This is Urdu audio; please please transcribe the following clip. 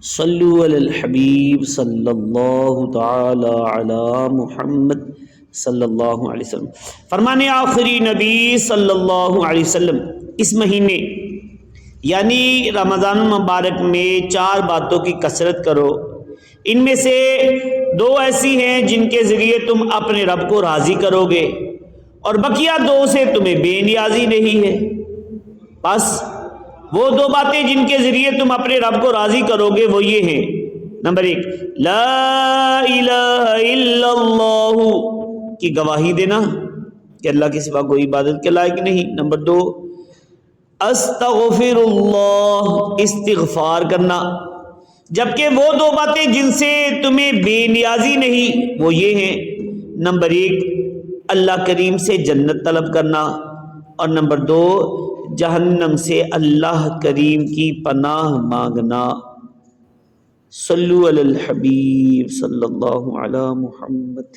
صلو علی الحبیب صلی اللہ تعالی علی محمد صلی اللہ علیہ وسلم۔ فرمانے آخری نبی صلی اللہ علیہ وسلم، اس مہینے یعنی رمضان المبارک میں 4 باتوں کی کثرت کرو، ان میں سے 2 ایسی ہیں جن کے ذریعے تم اپنے رب کو راضی کرو گے، اور بقیہ 2 سے تمہیں بے نیازی نہیں ہے۔ بس وہ 2 باتیں جن کے ذریعے تم اپنے رب کو راضی کرو گے وہ یہ ہیں: نمبر 1، لا الہ الا اللہ کی گواہی دینا کہ اللہ کے سوا کوئی عبادت کے لائق نہیں۔ نمبر 2، استغفر اللہ، استغفار کرنا۔ جبکہ وہ 2 باتیں جن سے تمہیں بے نیازی نہیں وہ یہ ہیں: نمبر 1، اللہ کریم سے جنت طلب کرنا، اور نمبر 2، جہنم سے اللہ کریم کی پناہ مانگنا۔ صلو علی الحبیب صلی اللہ علی محمد۔